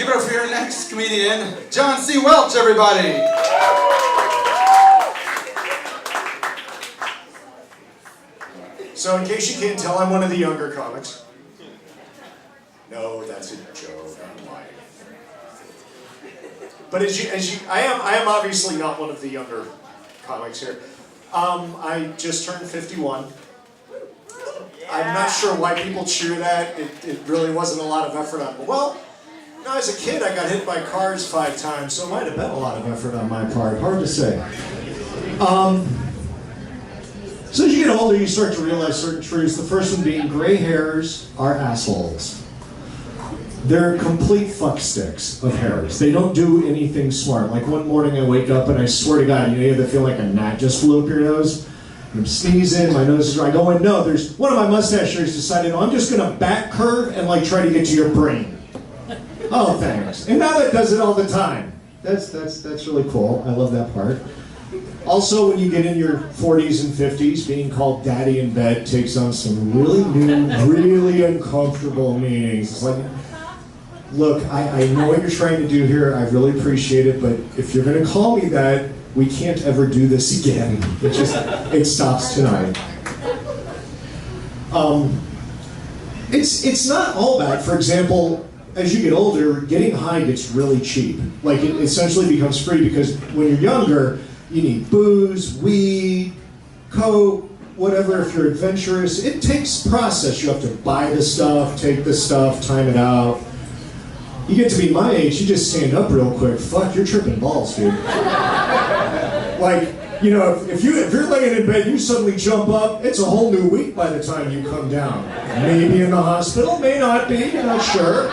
Give it up for your next comedian, John C. Welch, everybody. So in case you can't tell, I'm one of the younger comics. No, that's a joke. I'm lying. But I am obviously not one of the younger comics here. I just turned 51. I'm not sure why people cheer that. It really wasn't a lot of effort on. Well, you know, as a kid, I got hit by cars 5 times, so it might have been a lot of effort on my part. Hard to say. So as you get older, you start to realize certain truths. The first one being gray hairs are assholes. They're complete fucksticks of hairs. They don't do anything smart. Like one morning I wake up and I swear to God, you ever feel like a gnat just flew up your nose? I'm sneezing, my nose is dry. I go in, no, there's one of my mustache hairs decided, I'm just gonna back curve and like try to get to your brain. Oh, thanks. And now that does it all the time. That's really cool. I love that part. Also, when you get in your 40s and 50s, being called daddy in bed takes on some really new, really uncomfortable meanings. It's like, look, I know what you're trying to do here. I really appreciate it, but if you're going to call me that, we can't ever do this again. It stops tonight. It's not all bad. For example, as you get older, getting high gets really cheap. Like it essentially becomes free because when you're younger, you need booze, weed, coke, whatever. If you're adventurous, it takes process. You have to buy the stuff, take the stuff, time it out. You get to be my age, you just stand up real quick. Fuck, you're tripping balls, dude. Like, you know, if you're laying in bed, you suddenly jump up, it's a whole new week by the time you come down. Maybe in the hospital, may not be, you're not sure.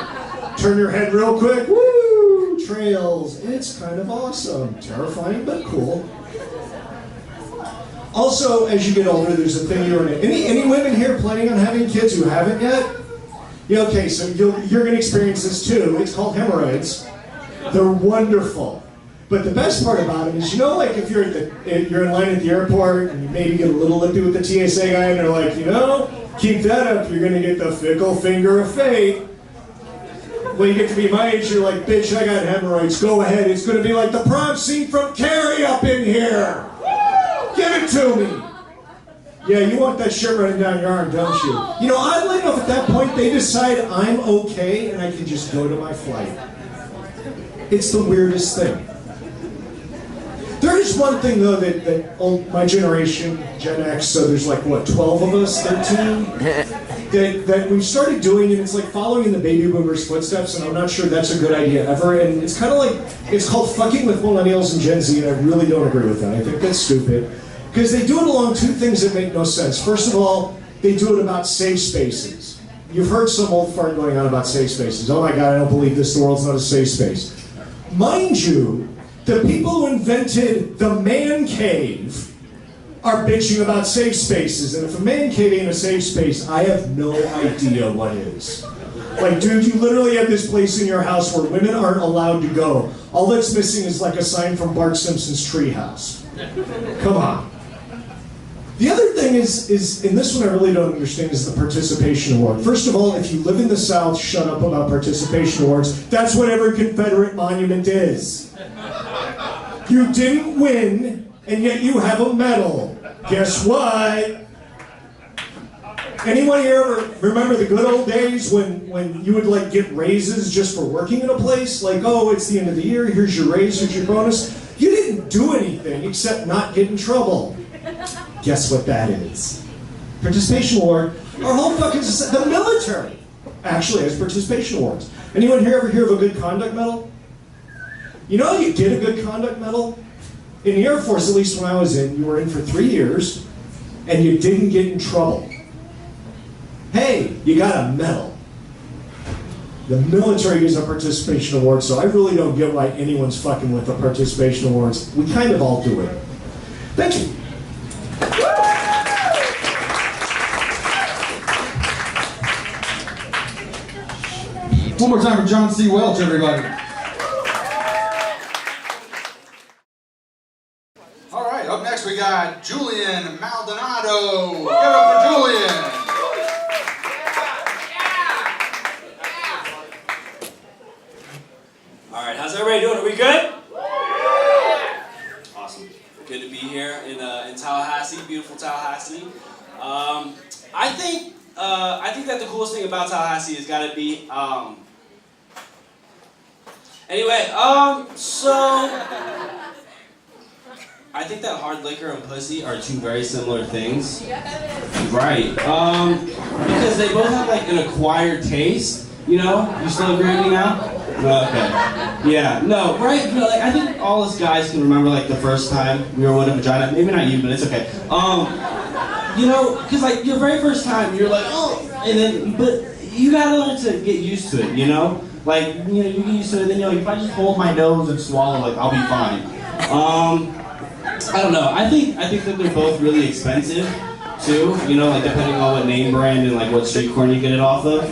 Turn your head real quick, woo, trails. It's kind of awesome. Terrifying, but cool. Also, as you get older, there's a thing you're in. Any women here planning on having kids who haven't yet? Yeah, okay, so you're going to experience this too. It's called hemorrhoids. They're wonderful. But the best part about them is, you know, like if you're in line at the airport and you maybe get a little lippy with the TSA guy and they're like, you know, keep that up, you're going to get the fickle finger of fate. When you get to be my age, you're like, bitch, I got hemorrhoids, go ahead. It's going to be like the prom scene from Carrie up in here. Give it to me. Yeah, you want that shit running down your arm, don't you? You know, oddly enough, at that point, they decide I'm okay and I can just go to my flight. It's the weirdest thing. There is one thing, though, that my generation, Gen X, so there's like, what, 12 of us, 13? that we've started doing, and it's like following in the baby boomers' footsteps, and I'm not sure that's a good idea ever. And it's kind of like, it's called fucking with millennials and Gen Z, and I really don't agree with that. I think that's stupid. Because they do it along 2 things that make no sense. First of all, they do it about safe spaces. You've heard some old fart going on about safe spaces. Oh my God, I don't believe this, the world's not a safe space. Mind you, the people who invented the man cave are bitching about safe spaces. And if a man cave ain't a safe space, I have no idea what is. Like, dude, you literally have this place in your house where women aren't allowed to go. All that's missing is like a sign from Bart Simpson's treehouse. Come on. The other thing is, and this one I really don't understand, is the participation award. First of all, if you live in the South, shut up about participation awards. That's what every Confederate monument is. You didn't win, and yet you have a medal. Guess what? Anyone here ever remember the good old days when you would like get raises just for working in a place? Like, oh, it's the end of the year, here's your raise, here's your bonus. You didn't do anything except not get in trouble. Guess what that is? Participation award. Our whole fucking society, the military actually has participation awards. Anyone here ever hear of a good conduct medal? You know how you get a good conduct medal? In the Air Force, at least when I was in, you were in for 3 years and you didn't get in trouble. Hey, you got a medal. The military gives a participation award, so I really don't get why anyone's fucking with the participation awards. We kind of all do it. Thank you. One more time for John C. Welch, everybody. All right, up next we got Julian Maldonado. Give it up for Julian. All right, how's everybody doing? Are we good? Awesome. Good to be here in Tallahassee, beautiful Tallahassee. I think that the coolest thing about Tallahassee has got to be. So I think that hard liquor and pussy are two very similar things. Right. Because they both have like an acquired taste. You know? You still agree with me now? Okay. Yeah. No. Right. You know, like I think all us guys can remember like the first time we were with a vagina. Maybe not you, but it's okay. You know, because like your very first time, you're like, oh, and then, but you gotta learn to get used to it. You know, like you know, you get used to it, and then you're like, if I just hold my nose and swallow, like I'll be fine. I don't know. I think that they're both really expensive too. You know, like depending on what name brand and like what street corner you get it off of.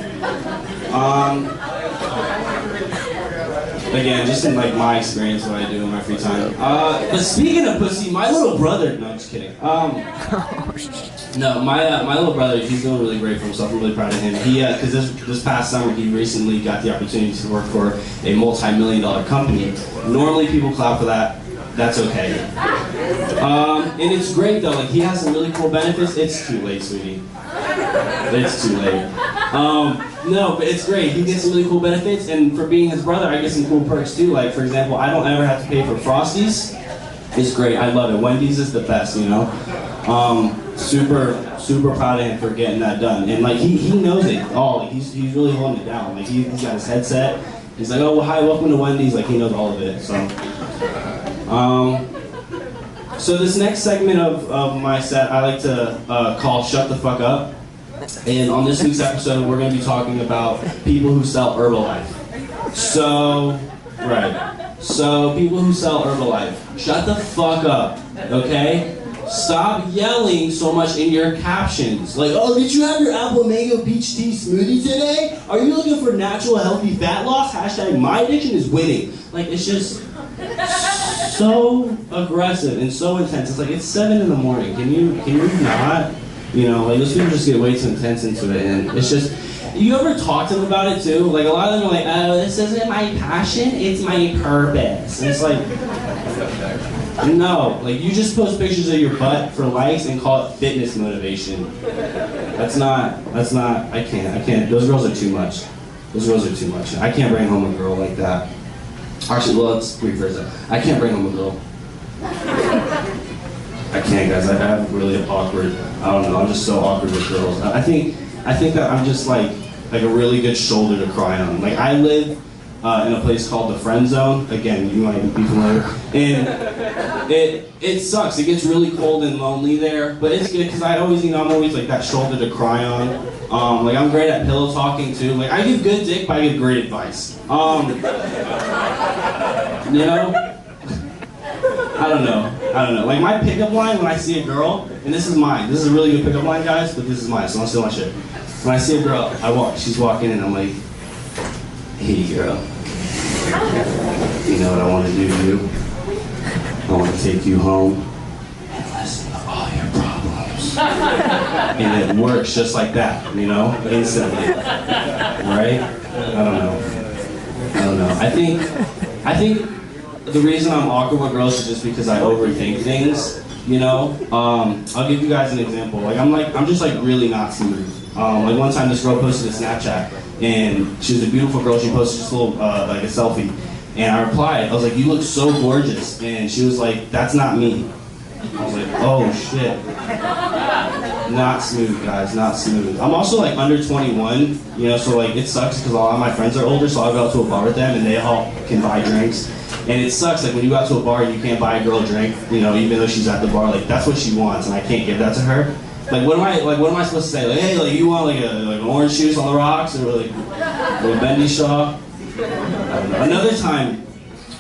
Again, just in like my experience, what I do in my free time. But speaking of pussy, my little brother. No, I'm just kidding. No, my little brother, he's doing really great for himself. I'm really proud of him. He, because this past summer, he recently got the opportunity to work for a multi-million-dollar company. Normally, people clap for that. That's okay. And it's great though. Like he has some really cool benefits. It's too late, sweetie. It's too late. No, but it's great. He gets some really cool benefits, and for being his brother, I get some cool perks too. Like for example, I don't ever have to pay for Frosties. It's great. I love it. Wendy's is the best, you know. Super proud of him for getting that done. And like he knows it all. Like he's really holding it down. Like he's got his headset. He's like, oh well, hi, welcome to Wendy's. Like he knows all of it. So this next segment of my set I like to call Shut the Fuck Up. And on this week's episode, we're going to be talking about people who sell Herbalife. So people who sell Herbalife, shut the fuck up, okay? Stop yelling so much in your captions. Like, oh, did you have your apple mango peach tea smoothie today? Are you looking for natural healthy fat loss? Hashtag my addiction is winning. Like, it's just so aggressive and so intense. It's like, it's 7 in the morning. Can you not? You know, like those people just get way too intense into it, and it's just, you ever talk to them about it too? Like a lot of them are like, oh, this isn't my passion, it's my purpose. And it's like, no, like you just post pictures of your butt for likes and call it fitness motivation. That's not, I can't, those girls are too much. Those girls are too much. I can't bring home a girl like that. Actually, well, let's rephrase that. I can't bring home a girl. I can't, guys. I have really awkward. I don't know. I'm just so awkward with girls. I think that I'm just like a really good shoulder to cry on. Like I live in a place called the Friend Zone. Again, you might be familiar. And it sucks. It gets really cold and lonely there, but it's good because I'm always like that shoulder to cry on. Like I'm great at pillow talking too. Like I give good dick, but I give great advice. You know. I don't know. Like my pickup line when I see a girl, and this is mine. This is a really good pickup line, guys, but this is mine, so don't steal my shit. When I see a girl, she's walking in, and I'm like, hey girl, you know what I want to do to you? I want to take you home and listen to all your problems. And it works just like that, you know, instantly. Right? I don't know. I think the reason I'm awkward with girls is just because I overthink things, you know? I'll give you guys an example. Like I'm just like really not smooth. Like one time this girl posted a Snapchat and she was a beautiful girl. She posted just a little, like a selfie. And I replied, I was like, you look so gorgeous. And she was like, that's not me. I was like, oh shit. Not smooth, guys, not smooth. I'm also like under 21, you know, so like it sucks because a lot of my friends are older, so I'll go out to a bar with them and they all can buy drinks. And it sucks, like when you go out to a bar and you can't buy a girl a drink, you know, even though she's at the bar, like that's what she wants and I can't give that to her. Like what am I supposed to say? Like, hey, like you want like an orange juice on the rocks or like a bendy shaw? I don't know. Another time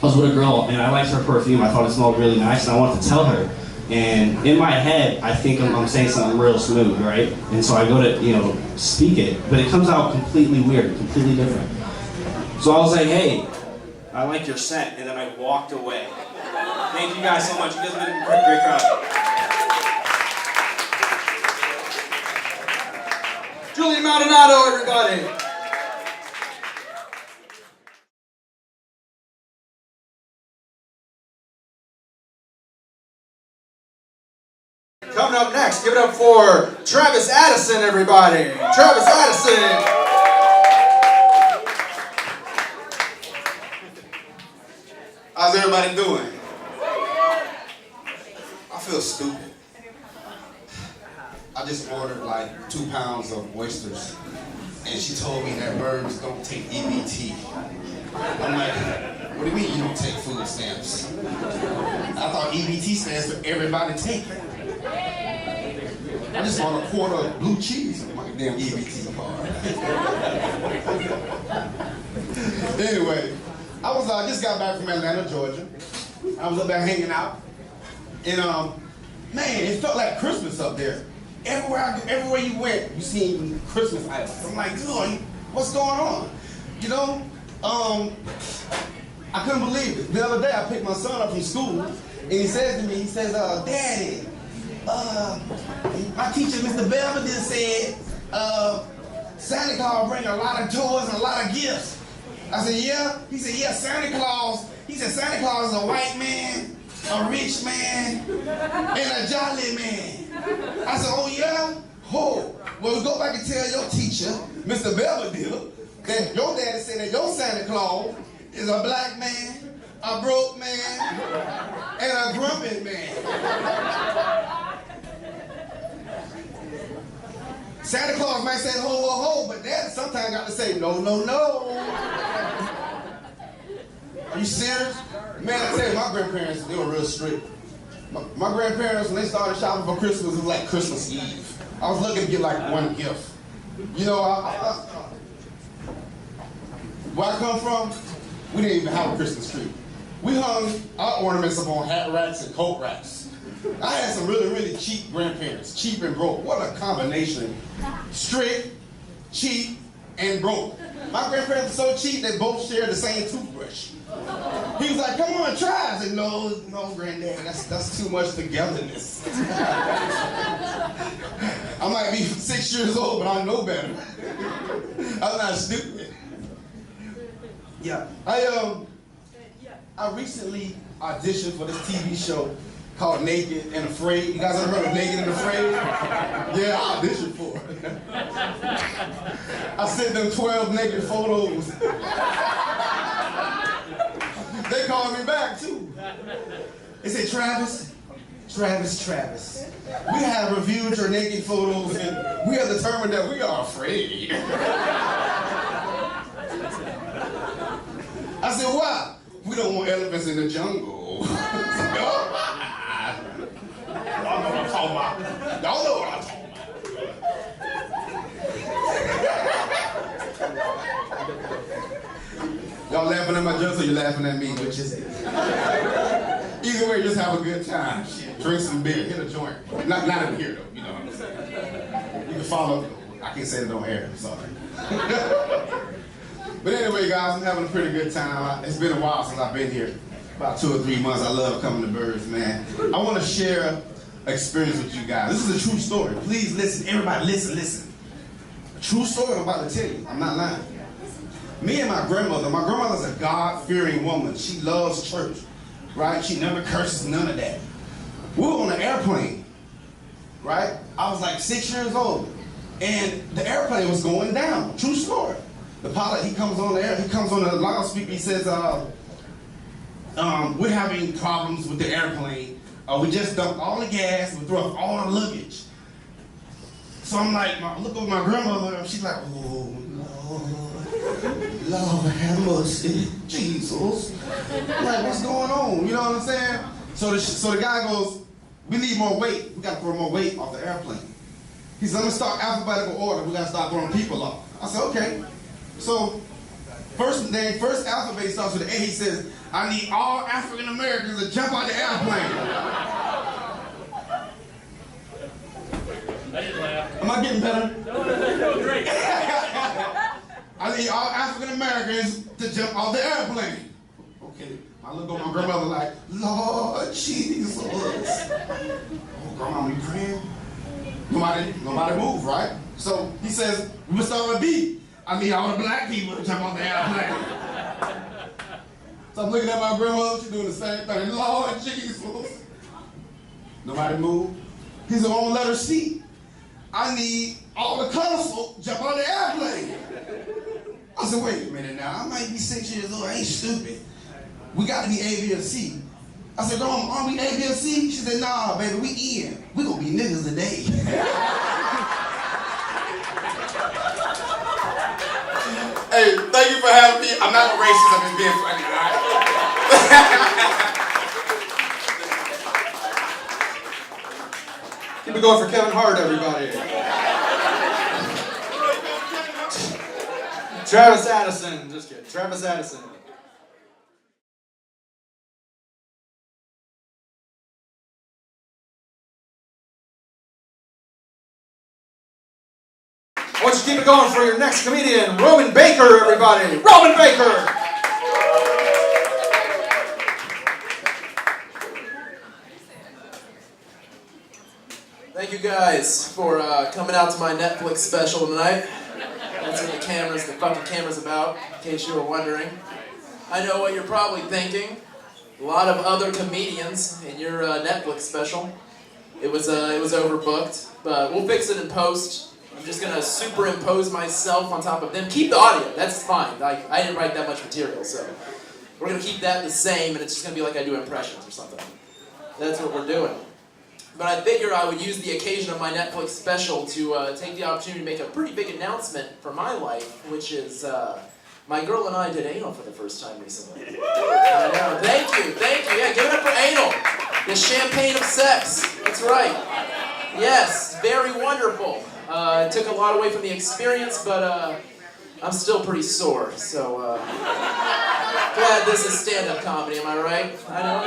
I was with a girl and I liked her perfume. I thought it smelled really nice and I wanted to tell her. And in my head, I think I'm saying something real smooth, right? And so I go to, you know, speak it, but it comes out completely weird, completely different. So I was like, hey, I like your scent, and then I walked away. Thank you guys so much. You guys have been a great crowd. Julian Maldonado, everybody. Coming up next, give it up for Travis Addison, everybody. Travis Addison. How's everybody doing? I feel stupid. I just ordered like 2 pounds of oysters, and she told me that birds don't take EBT. I'm like, what do you mean you don't take food stamps? I thought EBT stands for everybody take it. I just want a quart of blue cheese on my damn EBT card. Anyway, I just got back from Atlanta, Georgia. I was up there hanging out, and man, it felt like Christmas up there. Everywhere you went, you seen Christmas items. I'm like, dude, what's going on? You know, I couldn't believe it. The other day, I picked my son up from school, and he says to me, Daddy, my teacher, Mr. Belvedere, said Santa Claus bring a lot of toys and a lot of gifts. I said, yeah? He said, yeah, Santa Claus is a white man, a rich man, and a jolly man. I said, oh yeah? Oh, well, go back and tell your teacher, Mr. Belvedere, that your daddy said that your Santa Claus is a black man, a broke man, and a grumpy man. Santa Claus might say ho, ho, ho, but Dad sometimes got to say no, no, no. Are you serious? Man, I tell you, my grandparents, they were real strict. My grandparents, when they started shopping for Christmas, it was like Christmas Eve. I was looking to get like one gift. You know, where I come from, we didn't even have a Christmas tree. We hung our ornaments up on hat racks and coat racks. I had some really, really cheap grandparents, cheap and broke. What a combination. Strict, cheap, and broke. My grandparents were so cheap they both shared the same toothbrush. He was like, come on, try. I said, no, granddad, that's too much togetherness. I might be 6 years old, but I know better. I'm not stupid. Yeah. I recently auditioned for this TV show called Naked and Afraid. You guys ever heard of Naked and Afraid? Yeah, I auditioned for it. I sent them 12 naked photos. They called me back too. They said, Travis, we have reviewed your naked photos and we have determined that we are afraid. I said, why? We don't want elephants in the jungle. Y'all know what I'm talking about. Y'all know what I'm talking about. Y'all laughing at my jokes or you laughing at me? Which is it? Either way, just have a good time. Drink some beer, hit a joint. Not in here though, you know what I'm saying. You can follow. I can't say it on air, I'm sorry. But anyway, guys, I'm having a pretty good time. It's been a while since I've been here. About 2 or 3 months. I love coming to Birds, man. I want to share experience with you guys. This is a true story. Please listen. Everybody listen. A true story I'm about to tell you. I'm not lying. Me and my grandmother's a God-fearing woman. She loves church, right? She never curses, none of that. We were on an airplane, right? I was like 6 years old, and the airplane was going down. True story. The pilot, he comes on the air, he comes on the loudspeaker, he says, we're having problems with the airplane. We just dumped all the gas, we threw up all our luggage. So I'm like, look over my grandmother, and she's like, oh, Lord have mercy, Jesus. I'm like, what's going on? You know what I'm saying? So the guy goes, we need more weight. We got to throw more weight off the airplane. He said, let me start alphabetical order. We got to start throwing people off. I said, okay. So first alphabet starts with the A. He says, I need all African Americans to jump out the airplane. Am I getting better? No, great. I need all African Americans to jump off the airplane. Okay. I look at my grandmother like, Lord Jesus. Oh, grandma, you praying? Nobody moved, right? So he says, we must start with B. I need all the black people to jump on the airplane. So I'm looking at my grandmother, she's doing the same thing. Lord Jesus. Nobody moved. He said, on letter C, I need all the console jump on the airplane. I said, wait a minute now, I might be 6 years old, I ain't stupid. We gotta be A, B, or C. I said, Grandma, aren't we A, B, or C? She said, nah, baby, we in. We gonna be niggas today. Hey, thank you for having me. I'm not racist, I'm just being funny, all right? Keep it going for Kevin Hart, everybody. Travis Addison, just kidding. Travis Addison. I want you to keep it going for your next comedian, Roman Baker, everybody. Roman Baker! Thank you guys for coming out to my Netflix special tonight. That's what the fucking camera's about, in case you were wondering. I know what you're probably thinking. A lot of other comedians in your Netflix special. It was overbooked, but we'll fix it in post. I'm just gonna superimpose myself on top of them. Keep the audio, that's fine. Like, I didn't write that much material, so we're gonna keep that the same, and it's just gonna be like I do impressions or something. That's what we're doing. But I figure I would use the occasion of my Netflix special to take the opportunity to make a pretty big announcement for my life, which is my girl and I did anal for the first time recently. I know. Thank you. Yeah, give it up for anal. The champagne of sex. That's right. Yes, very wonderful. It took a lot away from the experience, but I'm still pretty sore, so glad this is stand-up comedy, am I right? I know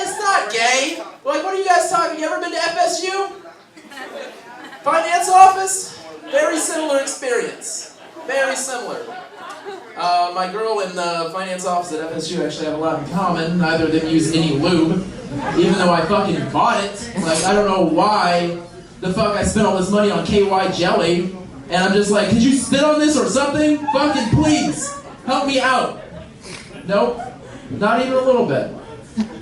it's not gay. Like, what are you guys talking? You ever been to FSU? Finance office? Very similar experience. Very similar. My girl and the finance office at FSU actually have a lot in common. Neither of them use any lube, even though I fucking bought it. Like, I don't know why the fuck I spent all this money on KY jelly, and I'm just like, could you spit on this or something? Fucking please, help me out. Nope, not even a little bit.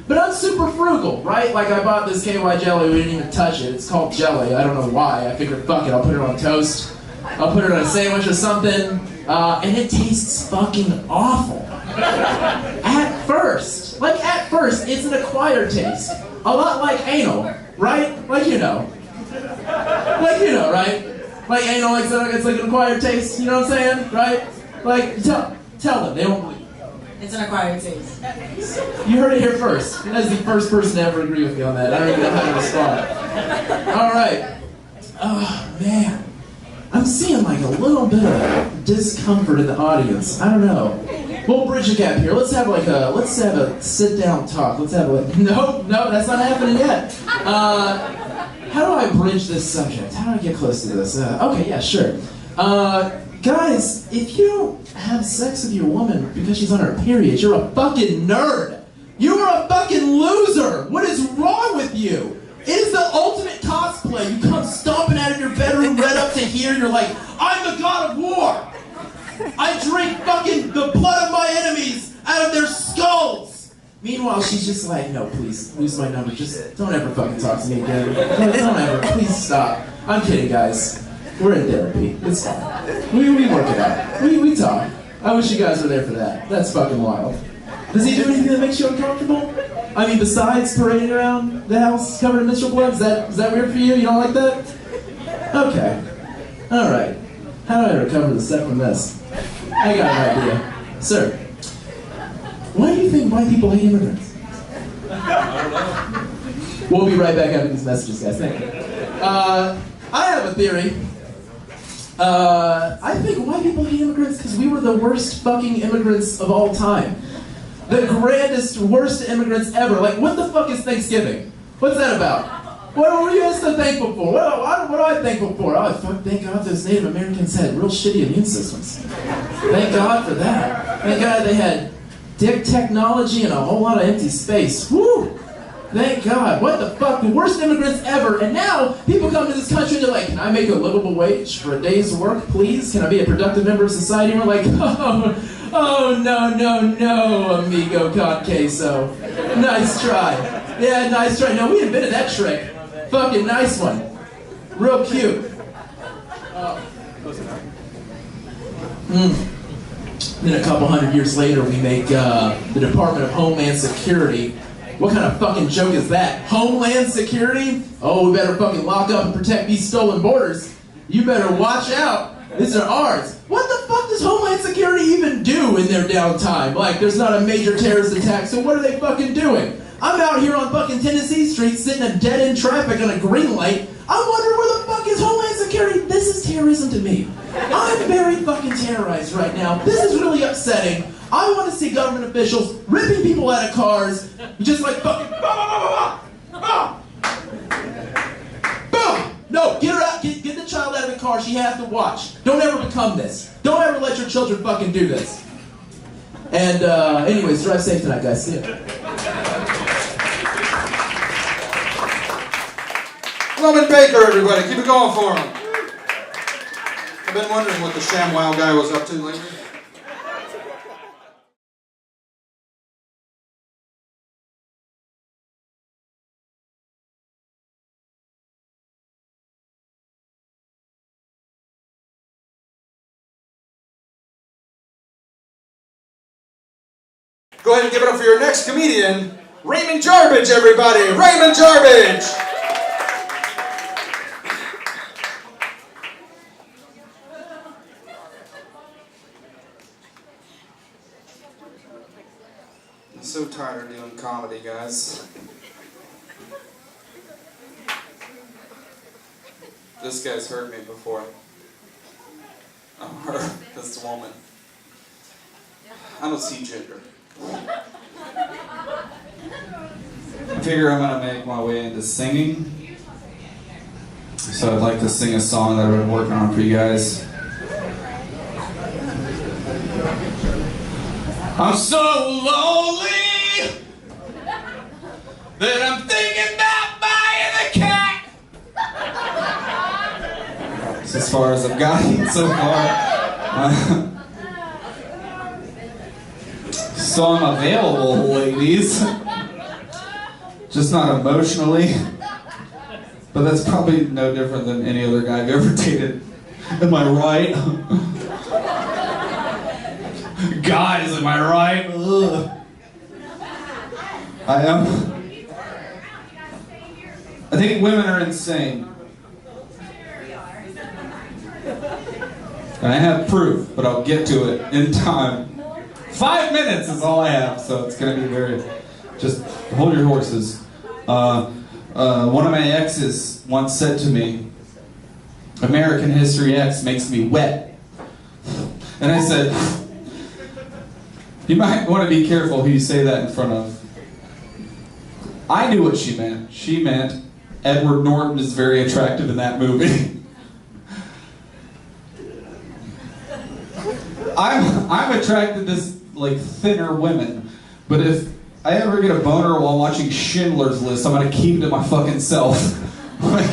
But I'm super frugal, right? Like, I bought this KY jelly, we didn't even touch it. It's called jelly, I don't know why. I figured, fuck it, I'll put it on toast. I'll put it on a sandwich or something. And it tastes fucking awful. At first, it's an acquired taste. A lot like anal, right? Like, you know, right? Like anal, it's like an acquired taste, you know what I'm saying? Right? Like, tell them, they won't believe. It's an acquired taste. You heard it here first. As the first person to ever agree with me on that. I don't even know how to respond. Alright. Oh, man. I'm seeing like a little bit of discomfort in the audience. I don't know. We'll bridge the gap here. Let's have a sit down talk. No, that's not happening yet. How do I bridge this subject? How do I get close to this? Okay, yeah, sure. Guys, if you don't have sex with your woman because she's on her period, you're a fucking nerd. You are a fucking loser. What is wrong with you? It is the ultimate cosplay. You come stomping out of your bedroom right up to here, you're like, I'm the god of war. I drink fucking the blood of my enemies out of their skulls. Meanwhile, she's just like, no, please, lose my number. Just don't ever fucking talk to me again. Don't ever, please stop. I'm kidding, guys. We're in therapy. It's fine. We work it out. We talk. I wish you guys were there for that. That's fucking wild. Does he do anything that makes you uncomfortable? I mean, besides parading around the house covered in menstrual blood, is that weird for you? You don't like that? Okay. Alright. How do I recover the set from this? I got an idea. Sir, why do you think white people hate immigrants? I don't know. We'll be right back after these messages, guys. Thank you. I have a theory. I think white people hate immigrants because we were the worst fucking immigrants of all time. The grandest, worst immigrants ever. Like, what the fuck is Thanksgiving? What's that about? What were you guys so thankful for? What am I thankful for? Oh, fuck, thank God those Native Americans had real shitty immune systems. Thank God for that. Thank God they had dick technology and a whole lot of empty space. Woo! Thank God. What the fuck? The worst immigrants ever. And now, people come to this country and they're like, can I make a livable wage for a day's work, please? Can I be a productive member of society? And we're like, oh, no, amigo con queso. Nice try. Yeah, nice try. No, we invented that trick. Fucking nice one. Real cute. Then a couple hundred years later, we make the Department of Homeland Security. What kind of fucking joke is that? Homeland Security? Oh, we better fucking lock up and protect these stolen borders. You better watch out. These are ours. What the fuck does Homeland Security even do in their downtime? Like, there's not a major terrorist attack, so what are they fucking doing? I'm out here on fucking Tennessee Street sitting in dead-end traffic on a green light. I'm wondering where the fuck is Homeland Security? This is terrorism to me. I'm very fucking terrorized right now. This is really upsetting. I want to see government officials ripping people out of cars, just like fucking No, get her out, get the child out of the car. She has to watch. Don't ever become this. Don't ever let your children fucking do this. And anyways, drive safe tonight, guys. See ya. Roman Baker, everybody. Keep it going for him. I've been wondering what the ShamWow guy was up to lately. Go ahead and give it up for your next comedian, Raymond Jarbidge, everybody. Raymond Jarbidge. I'm so tired of doing comedy, guys. This guy's heard me before. Her, this woman. I don't see gender. I figure I'm gonna make my way into singing. So I'd like to sing a song that I've been working on for you guys. I'm so lonely that I'm thinking about buying a cat. That's as far as I've gotten so far. So I'm available, ladies. Just not emotionally. But that's probably no different than any other guy I've ever dated. Am I right? Guys, am I right? Ugh. I am. I think women are insane. And I have proof, but I'll get to it in time. 5 minutes is all I have, so it's gonna be very, just hold your horses. One of my exes once said to me, American History X makes me wet. And I said, you might want to be careful who you say that in front of. I knew what she meant. She meant Edward Norton is very attractive in that movie. I'm attracted to this, like, thinner women, but if I ever get a boner while watching Schindler's List, I'm gonna keep it to my fucking self. Like,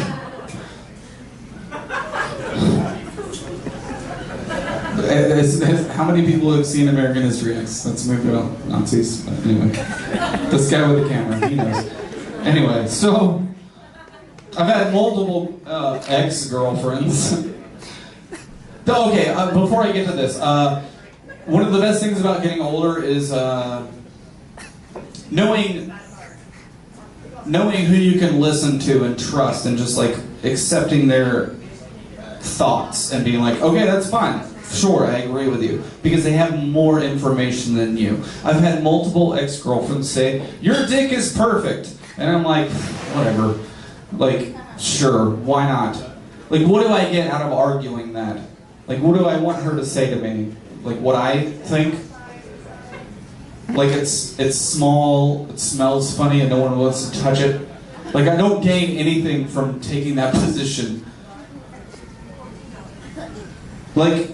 how many people have seen American History X? That's a movie about Nazis. But anyway, this guy with the camera, he knows. Anyway, so I've had multiple ex-girlfriends. Okay, before I get to this, one of the best things about getting older is knowing who you can listen to and trust, and just like accepting their thoughts and being like, okay, that's fine. Sure, I agree with you. Because they have more information than you. I've had multiple ex-girlfriends say, your dick is perfect. And I'm like, whatever. Like, sure, why not? Like, what do I get out of arguing that? Like, what do I want her to say to me? Like, what I think? Like, it's small, it smells funny, and no one wants to touch it. Like, I don't gain anything from taking that position. Like,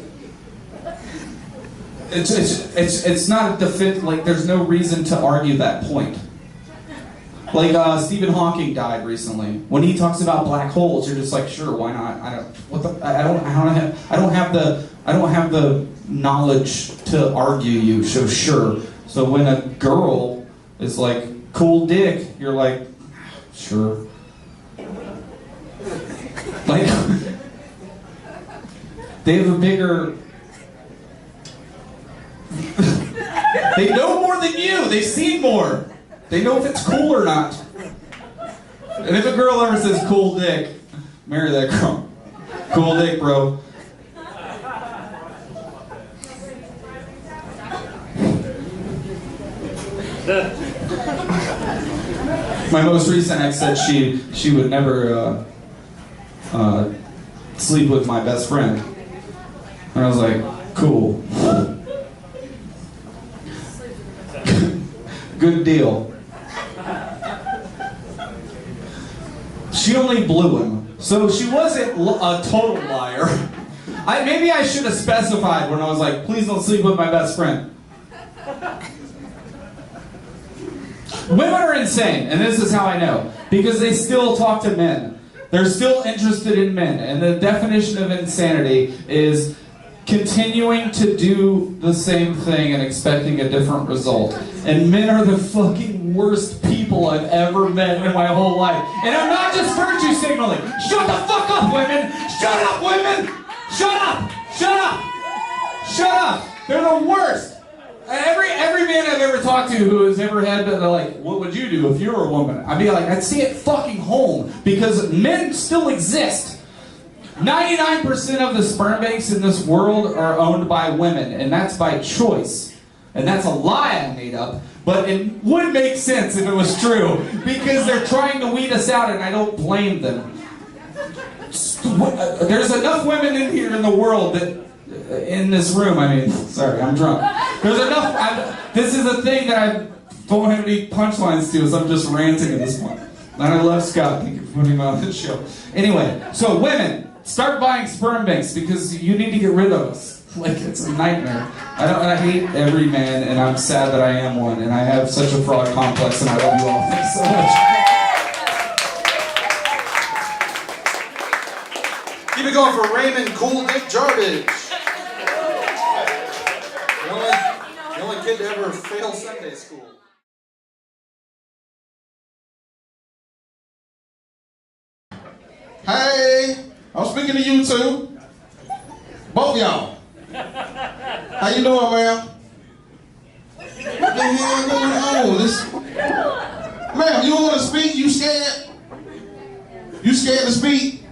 it's not a defense. Like, there's no reason to argue that point. Like, Stephen Hawking died recently. When he talks about black holes, you're just like, sure, why not? I don't have the knowledge to argue you. So sure. So when a girl is like, cool dick, you're like, sure. Like, they have a bigger... They know more than you. They've seen more. They know if it's cool or not. And if a girl ever says cool dick, marry that girl. Cool dick, bro. My most recent ex said she would never sleep with my best friend. And I was like, cool. Good deal. She only blew him, so she wasn't a total liar. Maybe I should have specified when I was like, please don't sleep with my best friend. Women are insane, and this is how I know. Because they still talk to men. They're still interested in men. And the definition of insanity is continuing to do the same thing and expecting a different result. And men are the fucking worst people I've ever met in my whole life. And I'm not just virtue signaling. Shut the fuck up, women! Shut up, women! Shut up! Shut up! Shut up! They're the worst! Every man I've ever talked to who has ever had, they're like, what would you do if you were a woman? I'd be like, I'd stay at fucking home, because men still exist. 99% of the sperm banks in this world are owned by women, and that's by choice. And that's a lie I made up, but it would make sense if it was true, because they're trying to weed us out, and I don't blame them. There's enough women in here in the world that, in this room, I mean, sorry, I'm drunk. There's enough, this is a thing that I don't have any punchlines to, so I'm just ranting at this point. And I love Scott, thank you for putting him on this show. Anyway, so women, start buying sperm banks, because you need to get rid of us. Like, it's a nightmare. I hate every man, and I'm sad that I am one, and I have such a fraud complex, and I love you all. Thanks so much. Keep it going for Raymond Cool Dick Jarvage. The only kid to ever fail Sunday school. Hey, I'm speaking to you too. Both of y'all. How you doing, ma'am? What the hell going on? Ma'am, you want to speak? You scared? You scared to speak?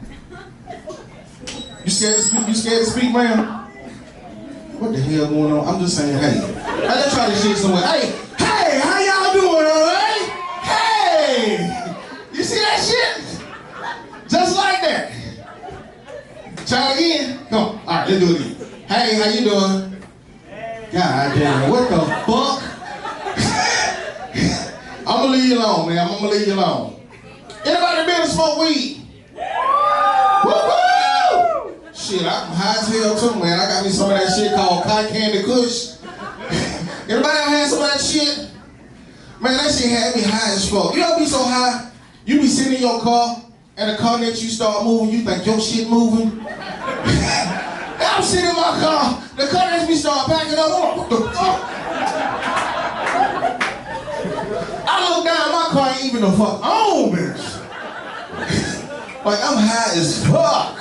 You scared to speak? You scared to speak, ma'am? What the hell going on? I'm just saying, hey. Hey, let's try this shit somewhere. Hey, how y'all doing, all right? Hey! You see that shit? Just like that. Try again. Come on. All right, let's do it again. Hey, how you doing? God damn, what the fuck? I'm gonna leave you alone, man. I'm gonna leave you alone. Anybody been to smoke weed? Woo-hoo! Shit, I'm high as hell too, man. I got me some of that shit called cotton candy kush. Anybody ever had some of that shit? Man, that shit had me high as fuck. You ever be so high, you be sitting in your car, and the car next you start moving, you think your shit moving? I'm sitting in my car, the car next me start backing up. What the fuck? I look down, my car ain't even the fuck on, bitch. Like, I'm high as fuck.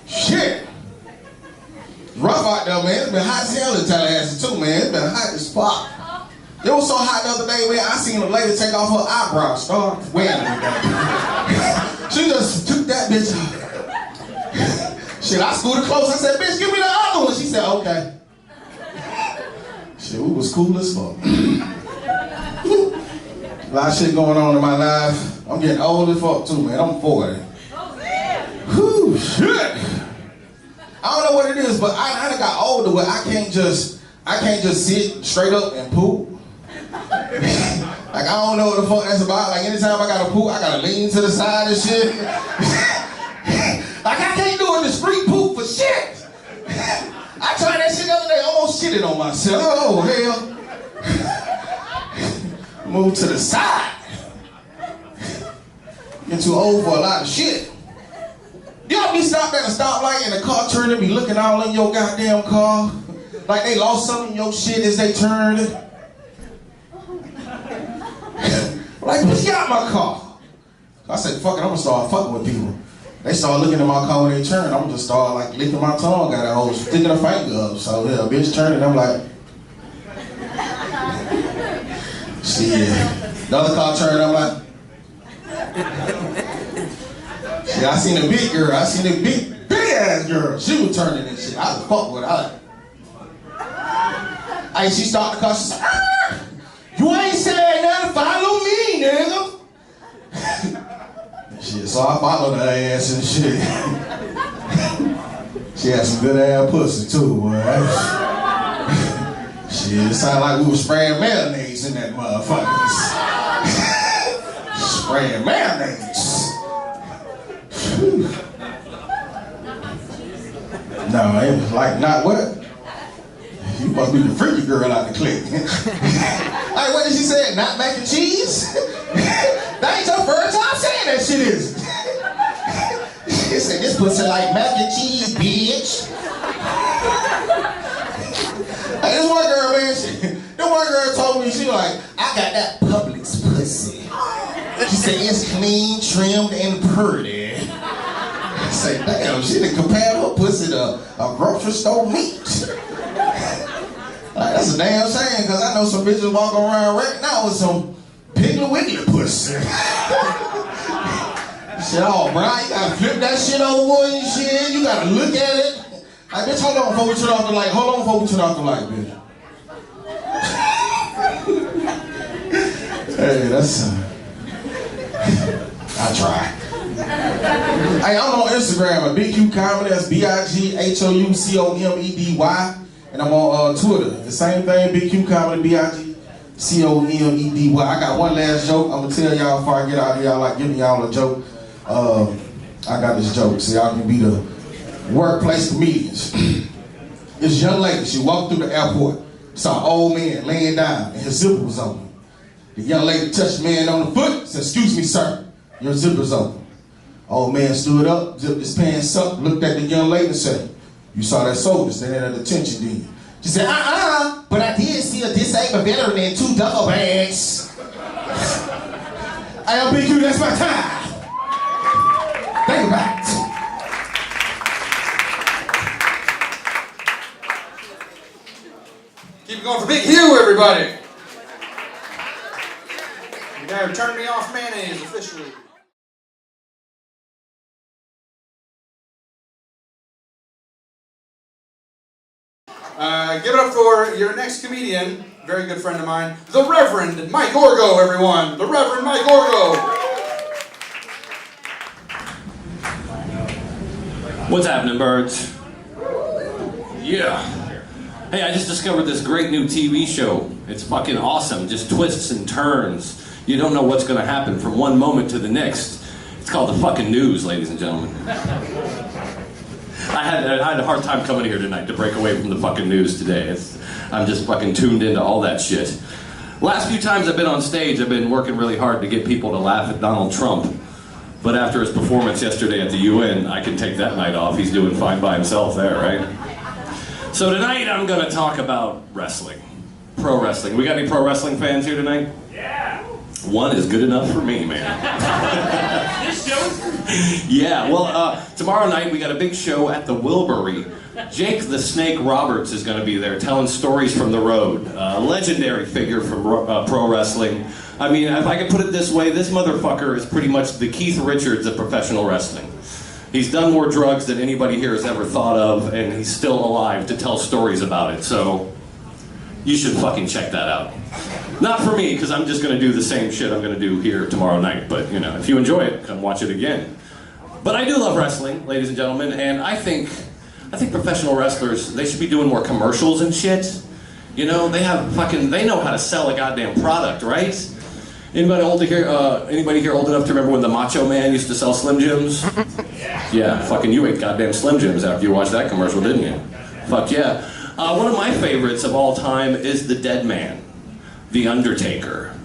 Shit. Rough out there, man. It's been hot as hell in Tallahassee too, man. It's been hot as fuck. It was so hot the other day, man, I seen a lady take off her eyebrows, start wearing it. She just took that bitch off. Shit, I scooted close. I said, bitch, give me the other one. She said, okay. Shit, we was cool as fuck. A lot of shit going on in my life. I'm getting old as fuck too, man. I'm 40. Whew, shit. I don't know what it is, but I done got older where I can't just sit straight up and poop. Like, I don't know what the fuck that's about. Like, anytime I gotta poop, I gotta lean to the side and shit. Like, I can't do it in the street poop for shit. I tried that shit the other day, almost shitted on myself. Oh, hell. Move to the side. Get too old for a lot of shit. Y'all be stopped at a stoplight and the car turned and be looking all in your goddamn car. Like they lost some of your shit as they turned. Like, bitch, get out my car. I said, fuck it, I'm gonna start fucking with people. They start looking at my car when they turn. I'm just start like licking my tongue, got a whole sticking a finger up. So yeah, a bitch turning, I'm like, shit. The other car turned, I'm like, shit, I seen a big girl, I seen a big ass girl. She was turning and shit. I was fucking with her. Hey, she stopped the car, she said, you ain't saying nothing, follow me, nigga. Shit, so I followed her ass and shit. She had some good ass pussy too, boy. Shit, it sounded like we were spraying mayonnaise in that motherfucker. Spraying mayonnaise. No, it was like, not what? You must be the freaky girl out the clique. Hey, what did she say? Not mac and cheese? That ain't your first time saying that shit, is it? She said, this pussy like mac and cheese, bitch. Hey, this one girl, man, this one girl told me, she like, I got that Publix pussy. She said, it's clean, trimmed, and pretty. I said, damn, she done compared her pussy to a grocery store meat. Like, that's a damn shame, because I know some bitches walking around right now with some Piggly Wiggly pussy. Shit, oh, Brian, you gotta flip that shit over and shit. You gotta look at it. Like, bitch, hold on before we turn off the light. Hold on before we turn off the light, bitch. Hey, that's... I try. Hey, I'm on Instagram at BQ Comedy. That's BIGHOUCOMEDY. And I'm on Twitter. The same thing, BQ Comedy, BIGCOMEDY. I got one last joke I'm gonna tell y'all before I get out of here. I like giving y'all a joke. I got this joke, so y'all can be the workplace comedians. This young lady, she walked through the airport, saw an old man laying down, and his zipper was open. The young lady touched the man on the foot, said, excuse me, sir, your zipper's open. Old man stood up, zipped his pants up, looked at the young lady and said, you saw that soldier standing at attention, didn't you? She said, but I did see a disabled veteran in 2 duffel bags. Hey, BQ, that's my time. Think about it. Keep it going for Big Hugh, everybody. You gotta turn me off mayonnaise officially. Give it up for your next comedian, very good friend of mine, the Reverend Mike Orgo, everyone. The Reverend Mike Orgo. What's happening, birds? Yeah. Hey, I just discovered this great new TV show. It's fucking awesome. Just twists and turns. You don't know what's gonna happen from one moment to the next. It's called the fucking news, ladies and gentlemen. I had a hard time coming here tonight to break away from the fucking news today. I'm just fucking tuned into all that shit. Last few times I've been on stage, I've been working really hard to get people to laugh at Donald Trump. But after his performance yesterday at the UN, I can take that night off. He's doing fine by himself there, right? So tonight I'm gonna talk about wrestling. Pro wrestling. We got any pro wrestling fans here tonight? Yeah! One is good enough for me, man. This show's yeah, well, tomorrow night we got a big show at the Wilbury. Jake the Snake Roberts is going to be there telling stories from the road. Legendary figure from pro wrestling. I mean, if I could put it this way, this motherfucker is pretty much the Keith Richards of professional wrestling. He's done more drugs than anybody here has ever thought of, and he's still alive to tell stories about it, so you should fucking check that out. Not for me, because I'm just going to do the same shit I'm going to do here tomorrow night, but, you know, if you enjoy it, come watch it again. But I do love wrestling, ladies and gentlemen, and I think professional wrestlers, they should be doing more commercials and shit. You know, they know how to sell a goddamn product, right? Anybody here old enough to remember when the Macho Man used to sell Slim Jims? Yeah, fucking you ate goddamn Slim Jims after you watched that commercial, didn't you? Fuck yeah. One of my favorites of all time is the Dead Man, The Undertaker.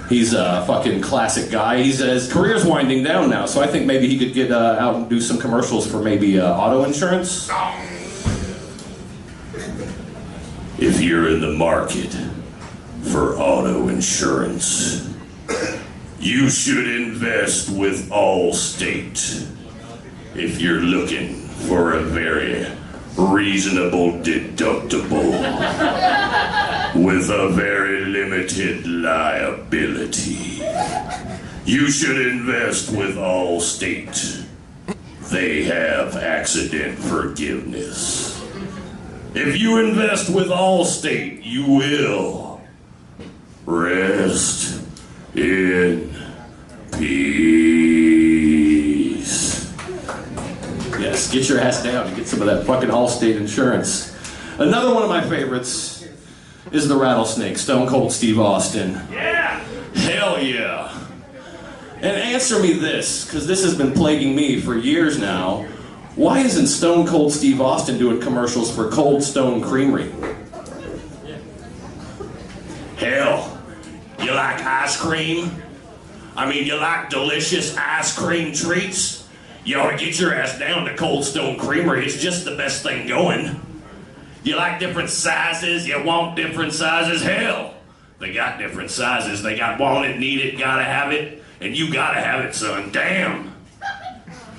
He's a fucking classic guy. His career's winding down now, so I think maybe he could get out and do some commercials for maybe auto insurance. If you're in the market for auto insurance, You should invest with Allstate if you're looking for a very reasonable deductible with a very limited liability. You should invest with Allstate. They have accident forgiveness. If you invest with Allstate, you will rest in peace. Yes, get your ass down and get some of that fucking Allstate insurance. Another one of my favorites is the Rattlesnake, Stone Cold Steve Austin. Yeah! Hell yeah! And answer me this, because this has been plaguing me for years now. Why isn't Stone Cold Steve Austin doing commercials for Cold Stone Creamery? Hell, you like ice cream? I mean, you like delicious ice cream treats? You ought to get your ass down to Cold Stone Creamery. It's just the best thing going. You like different sizes? You want different sizes? Hell, they got different sizes. They got want it, need it, gotta have it. And you gotta have it, son. Damn.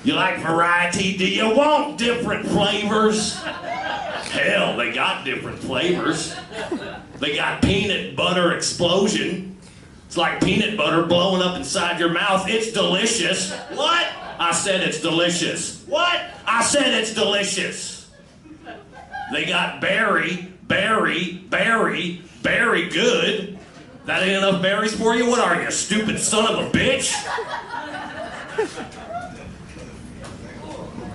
You like variety? Do you want different flavors? Hell, they got different flavors. They got peanut butter explosion. It's like peanut butter blowing up inside your mouth. It's delicious. What? I said it's delicious. What? I said it's delicious. They got berry good. That ain't enough berries for you? What are you, stupid son of a bitch?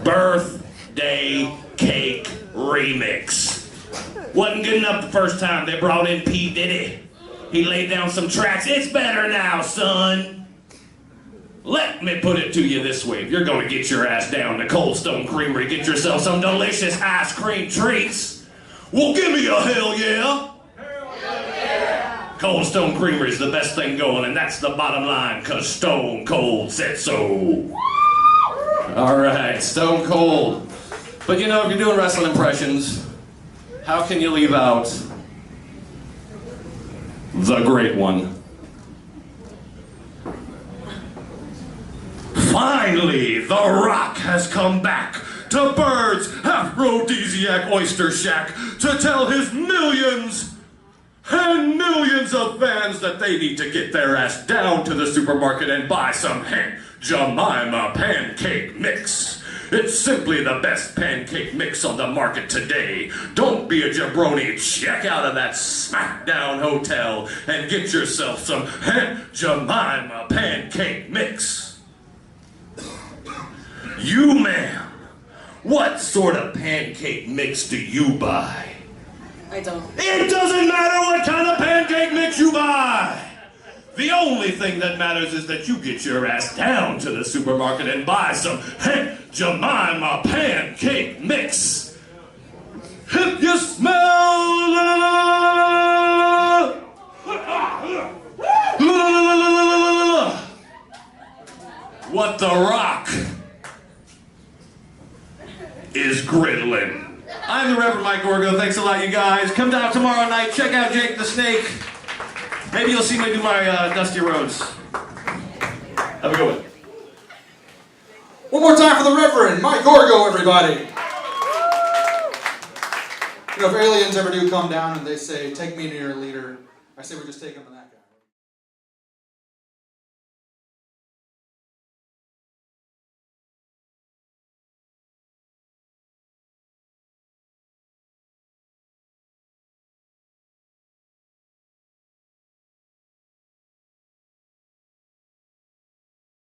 Birthday cake remix. Wasn't good enough the first time they brought in P. Diddy. He laid down some tracks. It's better now, son. Let me put it to you this way. If you're gonna get your ass down to Cold Stone Creamery, get yourself some delicious ice cream treats. Well, give me a hell yeah. Cold Stone Creamery is the best thing going, and that's the bottom line, because Stone Cold said so. All right, Stone Cold. But you know, if you're doing wrestling impressions, how can you leave out the great one? Finally, The Rock has come back to Bird's Aphrodisiac Oyster Shack to tell his millions and millions of fans that they need to get their ass down to the supermarket and buy some Aunt Jemima pancake mix. It's simply the best pancake mix on the market today. Don't be a jabroni. Check out of that SmackDown hotel and get yourself some Aunt Jemima pancake mix. You, ma'am, what sort of pancake mix do you buy? I don't. It doesn't matter what kind of pancake mix you buy. The only thing that matters is that you get your ass down to the supermarket and buy some Aunt Jemima pancake mix. If you smell what The Rock is griddling. I'm the Reverend Mike Gorgo. Thanks a lot, you guys. Come down tomorrow night. Check out Jake the Snake. Maybe you'll see me do my Dusty Roads. Have a good one. One more time for the Reverend Mike Gorgo, everybody. You know, if aliens ever do come down and they say, take me to your leader, I say we just take him to that guy.